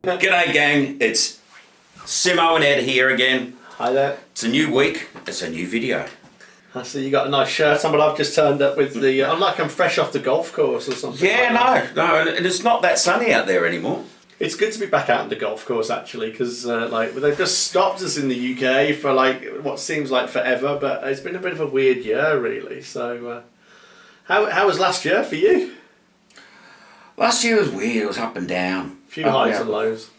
G'day gang, it's Simo Ed here again. Hi there. It's a new week, it's a new video. I see you got a nice shirt on, but I've just turned up with the... I'm like I'm fresh off the golf course or something. Yeah, no, and it's not that sunny out there anymore. It's good to be back out on the golf course actually, because they've just stopped us in the UK for like what seems like forever, but it's been a bit of a weird year really. So how was last year for you? Last year was weird, it was up and down. A few highs and lows.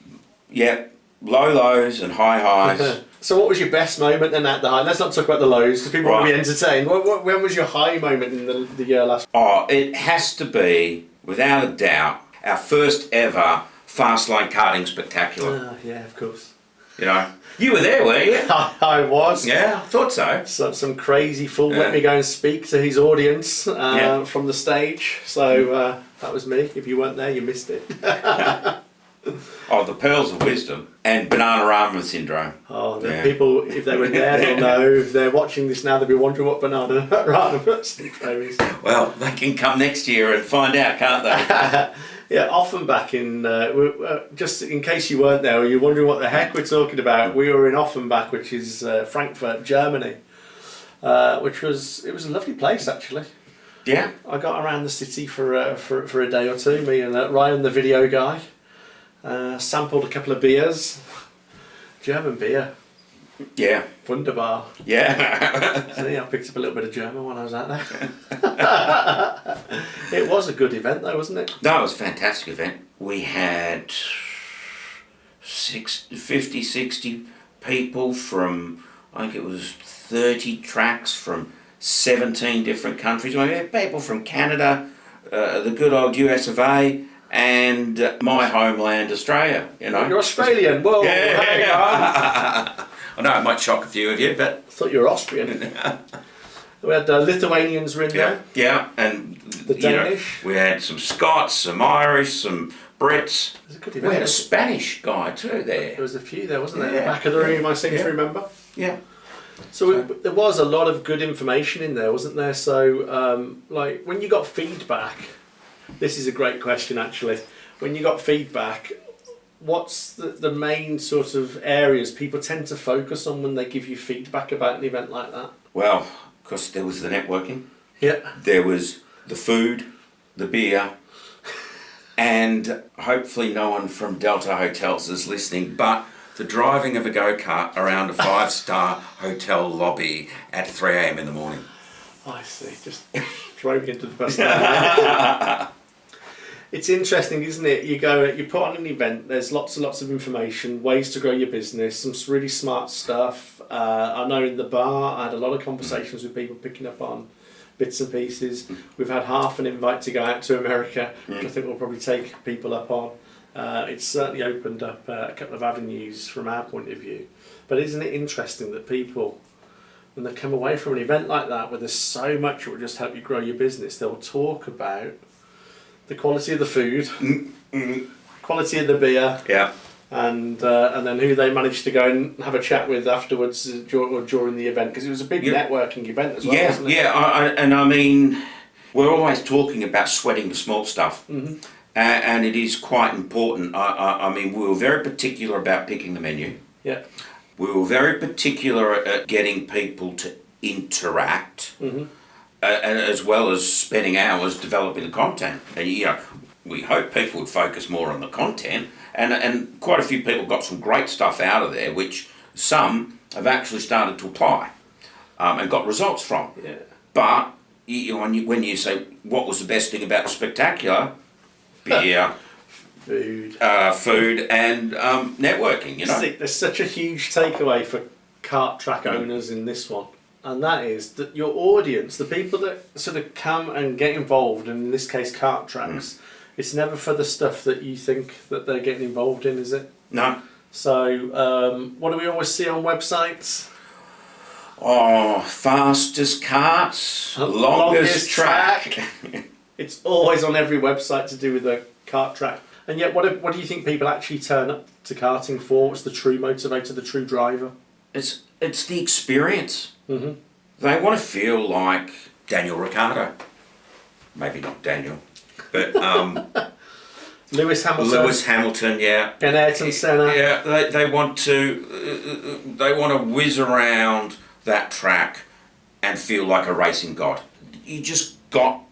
Yeah, low lows and high highs. So what was your best moment then at the high? Let's not talk about the lows because people want to be entertained. When was your high moment in the year last? Oh, it has to be, without a doubt, our first ever fast line karting spectacular. Yeah, of course. You know, you were there, were you? I was. Yeah, I thought so. Some crazy fool let me go and speak to his audience from the stage. So that was me. If you weren't there, you missed it. Oh, the pearls of wisdom and banana ramen syndrome. Oh, the people, if they were there, they'll know. If they're watching this now, they'll be wondering what banana ramen syndrome is. Well, they can come next year and find out, can't they? Yeah, Offenbach just in case you weren't there or you're wondering what the heck we're talking about, we were in Offenbach, which is Frankfurt, Germany, which was a lovely place actually. Yeah. I got around the city for a day or two, me and Ryan, the video guy. Sampled a couple of beers. German beer. Yeah. Wunderbar. Yeah. See, I picked up a little bit of German when I was out there. It was a good event though, wasn't it? No, it was a fantastic event. We had 50, 60 people from, I think it was 30 tracks from 17 different countries. We had people from Canada, the good old US of A, and my homeland, Australia, you know. You're Australian, whoa, yeah. hang on. I know it might shock a few of you, but... I thought you were Austrian. We had Lithuanians were in there. Yeah, and the Danish. We had some Scots, some Irish, some Brits. It was a good event. We had a Spanish guy too there. There was a few there, wasn't there? Yeah. Back of the room, I seem to remember. Yeah. So there was a lot of good information in there, wasn't there? So, like, when you got feedback... This is a great question actually. When you got feedback, what's the main sort of areas people tend to focus on when they give you feedback about an event like that? Well, of course there was the networking. Yeah. There was the food, the beer, and hopefully no one from Delta Hotels is listening, but the driving of a go-kart around a 5-star hotel lobby at 3 a.m. in the morning. I see, just throw me into the bus. It's interesting, isn't it? You put on an event, there's lots and lots of information, ways to grow your business, some really smart stuff. I know in the bar, I had a lot of conversations with people picking up on bits and pieces. We've had half an invite to go out to America, which I think we'll probably take people up on. It's certainly opened up a couple of avenues from our point of view. But isn't it interesting that people, when they come away from an event like that, where there's so much that will just help you grow your business, they'll talk about the quality of the food, quality of the beer, and then who they managed to go and have a chat with afterwards or during the event, because it was a big networking event as well, wasn't it? And I mean, we're always talking about sweating the small stuff, and it is quite important. I mean, we were very particular about picking the menu. Yeah. We were very particular at getting people to interact. And as well as spending hours developing the content. And you know, we hope people would focus more on the content, and quite a few people got some great stuff out of there, which some have actually started to apply and got results from. Yeah. But when you say what was the best thing about the spectacular, beer, food, and networking. You know, there's such a huge takeaway for kart track owners in this one. And that is that your audience, the people that sort of come and get involved, and in this case kart tracks, it's never for the stuff that you think that they're getting involved in, is it? No. So, what do we always see on websites? Oh, fastest karts, longest track. It's always on every website to do with the kart track. And yet, what do you think people actually turn up to karting for? What's the true motivator, the true driver? It's the experience. They want to feel like Daniel Ricciardo. Maybe not Daniel, but Lewis Hamilton. Lewis Hamilton, yeah. And Ayrton Senna. Yeah, they want to whiz around that track and feel like a racing god. You just got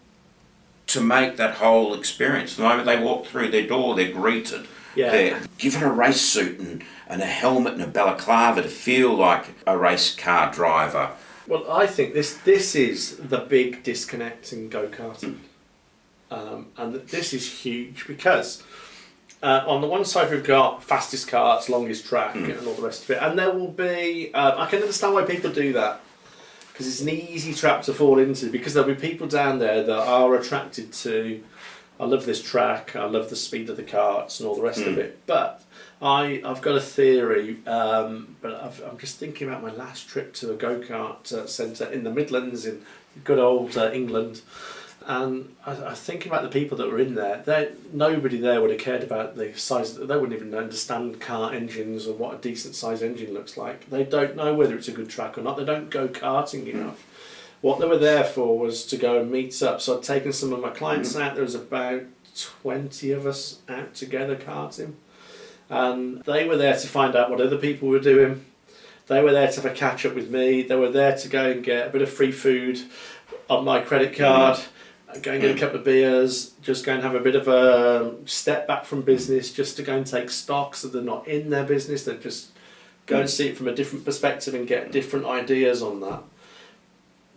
to make that whole experience. The moment they walk through their door, they're greeted. Yeah. They're given a race suit and a helmet and a balaclava to feel like a race car driver. Well, I think this is the big disconnect in go-karting. And this is huge because on the one side we've got fastest karts, longest track and all the rest of it. And there will be, I can understand why people do that. Because it's an easy trap to fall into, because there'll be people down there that are attracted to, I love this track, I love the speed of the karts and all the rest of it. But I've got a theory, but I'm just thinking about my last trip to a go-kart centre in the Midlands in good old England. And I think about the people that were in there. Nobody there would have cared about the size. They wouldn't even understand kart engines or what a decent size engine looks like. They don't know whether it's a good track or not. They don't go karting enough. What they were there for was to go and meet up. So I'd taken some of my clients out. There was about 20 of us out together karting. And they were there to find out what other people were doing. They were there to have a catch up with me. They were there to go and get a bit of free food on my credit card. Go and get a couple of beers, just go and have a bit of a step back from business, just to go and take stock so they're not in their business, they just go and see it from a different perspective and get different ideas on that.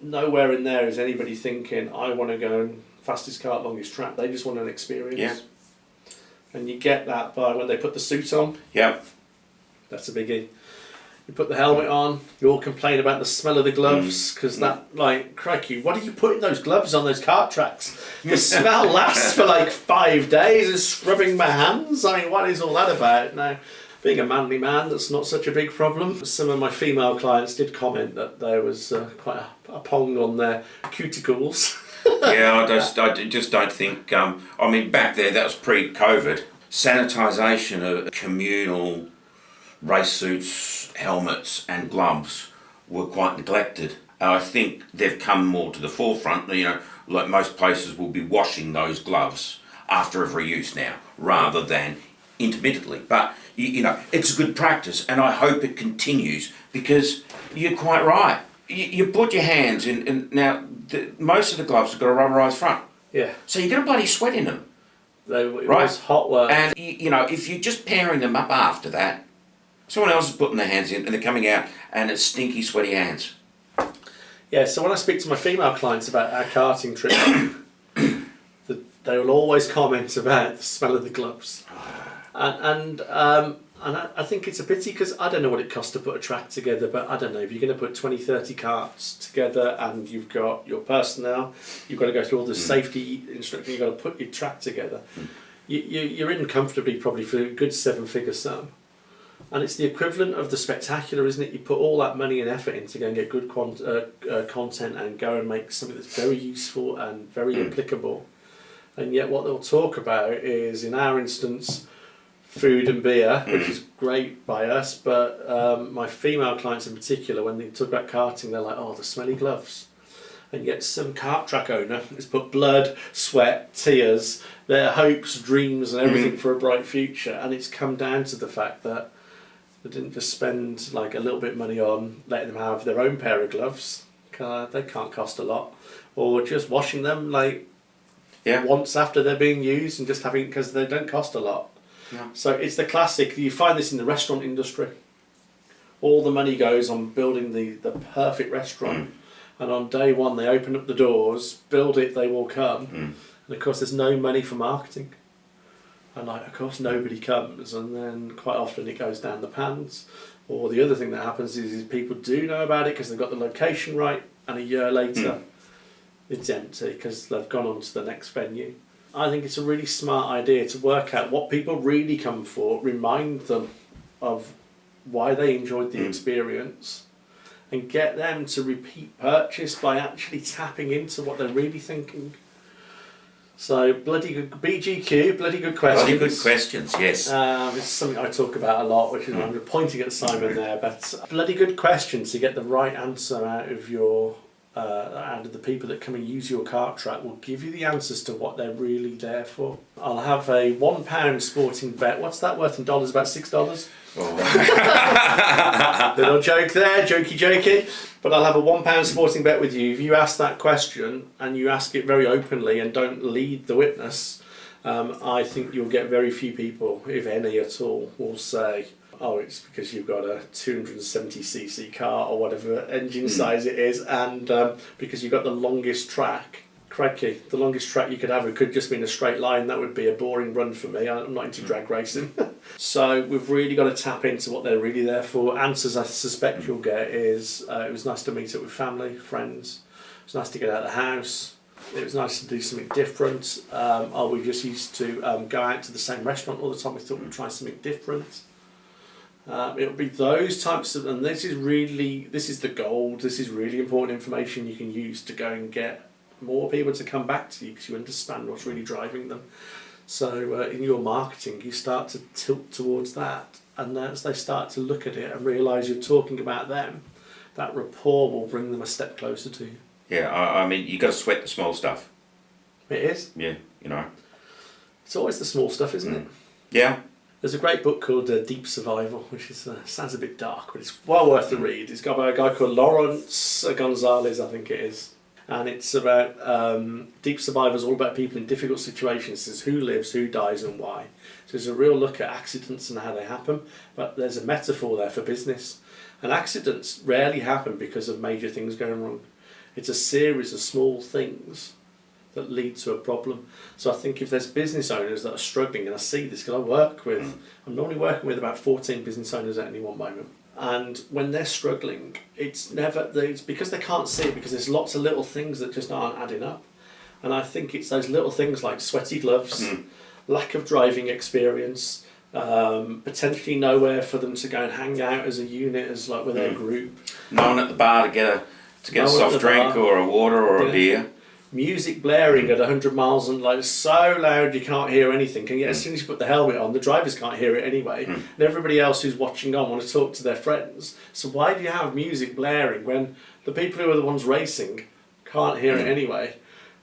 Nowhere in there is anybody thinking, I want to go and fastest kart, longest track. They just want an experience. Yeah. And you get that by when they put the suit on. Yeah. That's a biggie. You put the helmet on, you all complain about the smell of the gloves, because that, like, crikey, what are you putting those gloves on those kart tracks? The smell lasts for like 5 days, it's scrubbing my hands. I mean, what is all that about? Now, being a manly man, that's not such a big problem. Some of my female clients did comment that there was quite a pong on their cuticles. Yeah, I just don't think, I mean, back there, that was pre-COVID. Sanitisation of communal race suits, helmets and gloves were quite neglected. I think they've come more to the forefront. You know, like most places will be washing those gloves after every use now, rather than intermittently. But, you know, it's a good practice, and I hope it continues, because you're quite right. You put your hands in, and now most of the gloves have got a rubberised front. Yeah. So you get a bloody sweat in them. It was hot work. And, you know, if you're just pairing them up after that, someone else is putting their hands in and they're coming out and it's stinky, sweaty hands. Yeah, so when I speak to my female clients about our karting trip, they will always comment about the smell of the gloves. And I think it's a pity, because I don't know what it costs to put a track together, but I don't know, if you're going to put 20, 30 karts together and you've got your personnel, you've got to go through all the safety instruction, you've got to put your track together, you're in comfortably probably for a good 7-figure sum. And it's the equivalent of the spectacular, isn't it? You put all that money and effort in to go and get good content and go and make something that's very useful and very applicable. And yet what they'll talk about is, in our instance, food and beer, which is great by us, but my female clients in particular, when they talk about karting, they're like, oh, the smelly gloves. And yet some kart track owner has put blood, sweat, tears, their hopes, dreams and everything for a bright future. And it's come down to the fact that they didn't just spend like a little bit of money on letting them have their own pair of gloves. They can't cost a lot. Or just washing them like once after they're being used, and just having, because they don't cost a lot. Yeah. So it's the classic, you find this in the restaurant industry. All the money goes on building the perfect restaurant. And on day one they open up the doors, build it, they will come. And of course there's no money for marketing. And like, of course nobody comes, and then quite often it goes down the pans. Or the other thing that happens is people do know about it because they've got the location right, and a year later it's empty because they've gone on to the next venue. I think it's a really smart idea to work out what people really come for, remind them of why they enjoyed the experience, and get them to repeat purchase by actually tapping into what they're really thinking. So, bloody good BGQ, bloody good questions. Bloody good questions, yes. It's something I talk about a lot, which is I'm pointing at Simon there, but bloody good questions to get the right answer out of your out of the people that come and use your kart track will give you the answers to what they're really there for. I'll have a £1 sporting bet. What's that worth in dollars? About $6? Oh. Little joke there, jokey. But I'll have a £1 sporting bet with you. If you ask that question and you ask it very openly and don't lead the witness, I think you'll get very few people, if any at all, will say, oh, it's because you've got a 270cc car or whatever engine size it is, and because you've got the longest track. Crikey, the longest track you could have, it could just be in a straight line. That would be a boring run for me. I'm not into drag racing. So we've really got to tap into what they're really there for. Answers I suspect you'll get is, it was nice to meet up with family, friends. It was nice to get out of the house. It was nice to do something different. We just used to go out to the same restaurant all the time. We thought we'd try something different. It'll be those types of, and this is the gold. This is really important information you can use to go and get more people to come back to you because you understand what's really driving them. So in your marketing, you start to tilt towards that, and as they start to look at it and realise you're talking about them, that rapport will bring them a step closer to you. Yeah, I mean, you got to sweat the small stuff. It is. Yeah, you know. It's always the small stuff, isn't it? Yeah. There's a great book called Deep Survival, which is sounds a bit dark, but it's well worth the read. It's got by a guy called Lawrence Gonzalez, I think it is. And it's about deep survival is all about people in difficult situations. It says who lives, who dies, and why. So there's a real look at accidents and how they happen, but there's a metaphor there for business. And accidents rarely happen because of major things going wrong. It's a series of small things that lead to a problem. So I think if there's business owners that are struggling, and I see this because I'm normally working with about 14 business owners at any one moment. And when they're struggling, it's because they can't see it, because there's lots of little things that just aren't adding up. And I think it's those little things like sweaty gloves, lack of driving experience, potentially nowhere for them to go and hang out as a unit, as like with their group. No one at the bar to get a soft drink or a water or a beer. Music blaring at 100 miles and like so loud you can't hear anything, and yet as soon as you put the helmet on, the drivers can't hear it anyway, and everybody else who's watching on want to talk to their friends. So why do you have music blaring when the people who are the ones racing can't hear it anyway?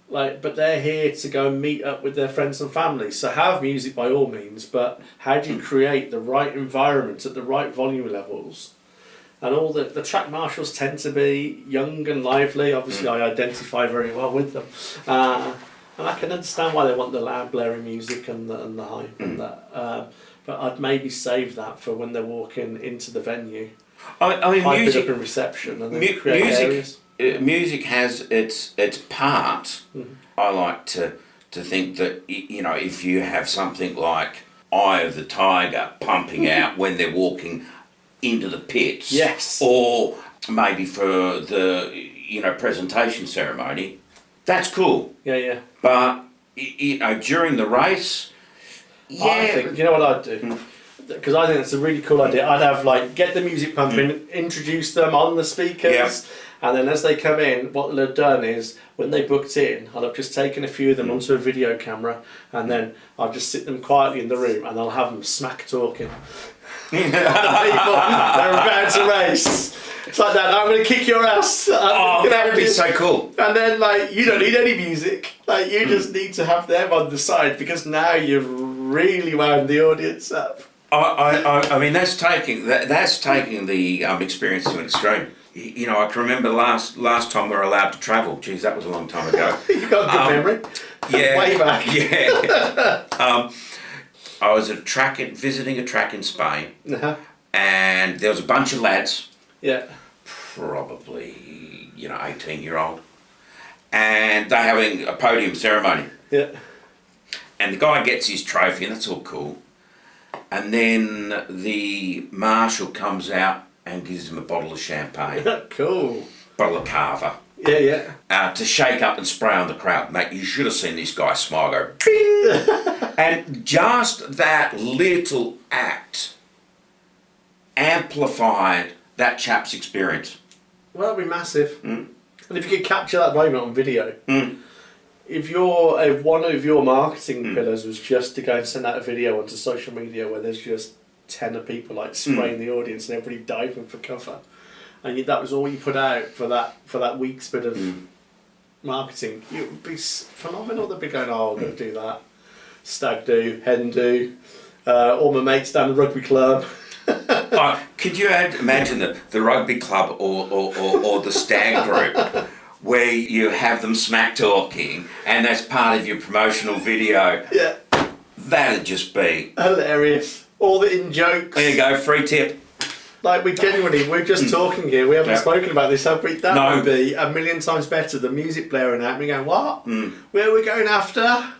But they're here to go and meet up with their friends and family. So have music by all means, but how do you create the right environment at the right volume levels? And all the track marshals tend to be young and lively. Obviously, I identify very well with them, and I can understand why they want the loud, blaring music and the hype and that. But I'd maybe save that for when they're walking into the venue. I mean, hype music, it up in reception, and then create areas. Music has its part. I like to think that if you have something like Eye of the Tiger pumping out when they're walking into the pits, yes, or maybe for the presentation ceremony, that's cool. Yeah. But during the race, I think, you know what I'd do? Because I think that's a really cool idea. I'd have get the music pumping, introduce them on the speakers, and then as they come in, what they'll have done is when they booked in, I'll have just taken a few of them onto a video camera, and then I'll just sit them quietly in the room and I'll have them smack talking. The people they're about to race. It's like that. I'm going to kick your ass. That would be so cool. And then you don't need any music. You just need to have them on the side, because now you've really wound the audience up. I mean that's taking the experience to an extreme. I can remember last time we were allowed to travel. Geez, that was a long time ago. You got a good memory. Yeah, way back. Yeah. I was visiting a track in Spain, and there was a bunch of lads. Yeah. Probably 18-year-old, and they're having a podium ceremony. Yeah. And the guy gets his trophy, and that's all cool. And then the marshal comes out and gives him a bottle of champagne. Cool. Bottle of Cava. Yeah. To shake up and spray on the crowd. Mate, you should have seen this guy smile go, bing! And just that little act amplified that chap's experience. Well, that'd be massive. And if you could capture that moment on video, if one of your marketing pillars was just to go and send out a video onto social media where there's just 10 of people spraying the audience and everybody diving for cover, and that was all you put out for that week's bit of marketing, it would be phenomenal. They'd be going, oh, I'm going to do that. Stag do, hen do, all my mates down the rugby club. Could you imagine the rugby club or the stag group where you have them smack talking and that's part of your promotional video? Yeah. That'd just be hilarious. All the in-jokes. There you go, free tip. Like, we're just talking here. We haven't spoken about this, have we? That would be a million times better than music blaring at me going, what? Where are we going after?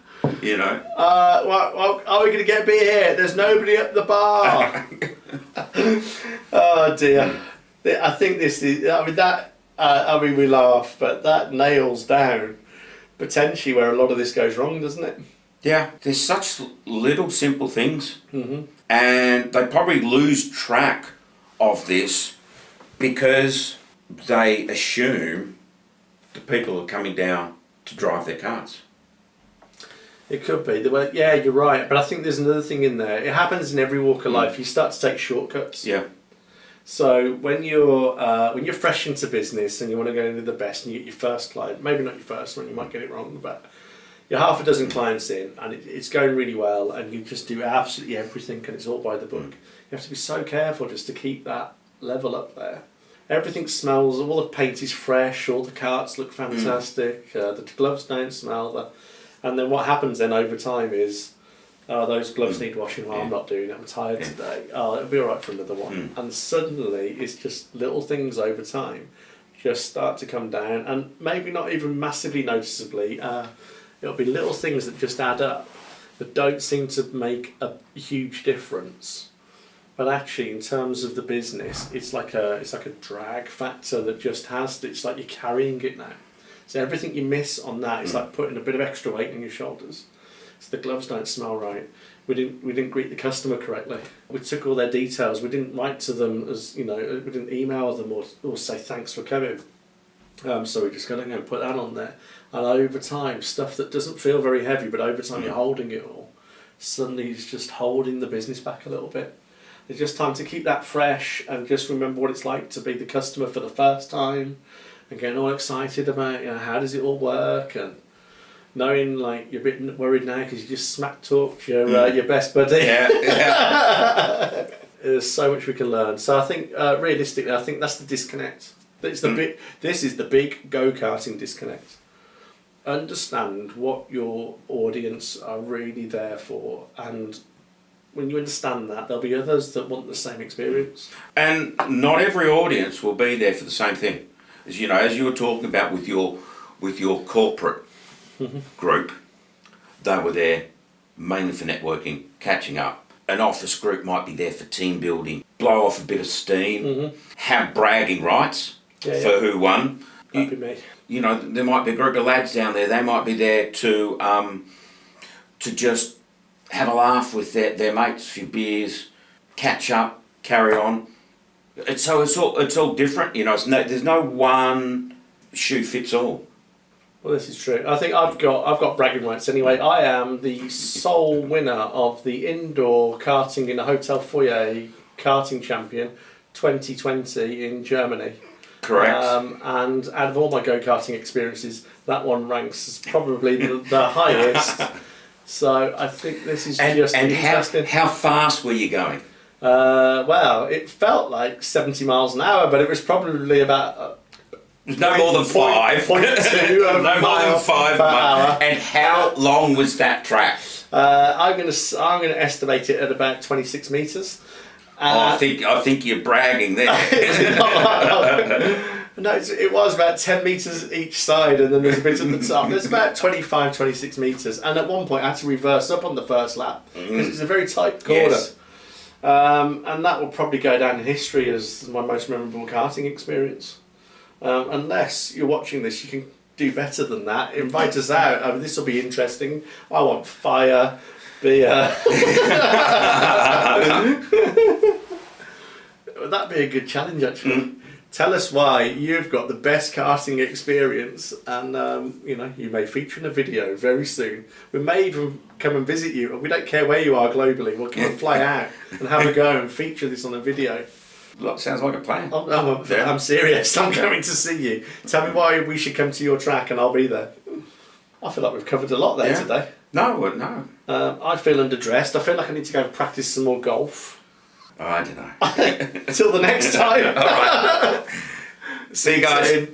You know. Well, are we going to get a beer here? There's nobody at the bar. Oh dear. I think this is, we laugh, but that nails down potentially where a lot of this goes wrong, doesn't it? Yeah, there's such little simple things, and they probably lose track of this because they assume the people are coming down to drive their cars. It could be. Yeah, you're right. But I think there's another thing in there. It happens in every walk of life. You start to take shortcuts. Yeah. So when you're fresh into business and you want to go into the best and you get your first client, maybe not your first one, you might get it wrong, but you're half a dozen clients in and it's going really well and you just do absolutely everything and it's all by the book. You have to be so careful just to keep that level up there. Everything smells, all the paint is fresh, all the carts look fantastic, the gloves don't smell. And then what happens then over time is, those gloves need washing. Well, I'm not doing it. I'm tired today. Oh, it'll be all right for another one. And suddenly, it's just little things over time just start to come down, and maybe not even massively noticeably. It'll be little things that just add up, that don't seem to make a huge difference. But actually, in terms of the business, it's like a drag factor that just has. It's like you're carrying it now. So everything you miss on that is like putting a bit of extra weight on your shoulders. So the gloves don't smell right. We didn't greet the customer correctly. We took all their details. We didn't write to them we didn't email them or say thanks for coming. So we're just going to go and put that on there. And over time, stuff that doesn't feel very heavy, but over time you're holding it all, suddenly it's just holding the business back a little bit. It's just time to keep that fresh and just remember what it's like to be the customer for the first time. And getting all excited about how does it all work, and knowing like you're a bit worried now because you just smack talked your best buddy. Yeah. There's so much we can learn. So I think realistically, I think that's the disconnect. This is the big go-karting disconnect. Understand what your audience are really there for, and when you understand that, there'll be others that want the same experience. And not every audience will be there for the same thing. As you know, as you were talking about with your corporate group, they were there mainly for networking, catching up. An office group might be there for team building, blow off a bit of steam, have bragging rights for who won. That'd be me. You know, there might be a group of lads down there. They might be there to just have a laugh with their mates, a few beers, catch up, carry on. It's all different, you know. There's no one shoe fits all. Well, this is true. I think I've got bragging rights anyway. I am the sole winner of the indoor karting in a hotel foyer karting champion 2020 in Germany. Correct. And out of all my go-karting experiences, that one ranks as probably the highest. So I think this is just interesting. How fast were you going? Well, it felt like 70 miles an hour, but it was probably about... no more than 5. 0.2 no more than 5 per hour. And how long was that track? I'm going to estimate it at about 26 metres. I think you're bragging there. No, it was about 10 metres each side, and then there's a bit at the top. There's about 25, 26 metres, and at one point I had to reverse up on the first lap because it's a very tight corner. Yes. And that will probably go down in history as my most memorable karting experience. Unless you're watching this, you can do better than that. Invite us out. This will be interesting. I want fire, beer. That'd be a good challenge, actually. Tell us why you've got the best karting experience, and you may feature in a video very soon. We may even come and visit you. We don't care where you are globally. We'll come and fly out and have a go and feature this on a video. Look, sounds like a plan. I'm serious. I'm coming to see you. Tell me why we should come to your track and I'll be there. I feel like we've covered a lot there today. No. I feel underdressed. I feel like I need to go and practice some more golf. Oh, I don't know. Until the next time. All right. See you guys.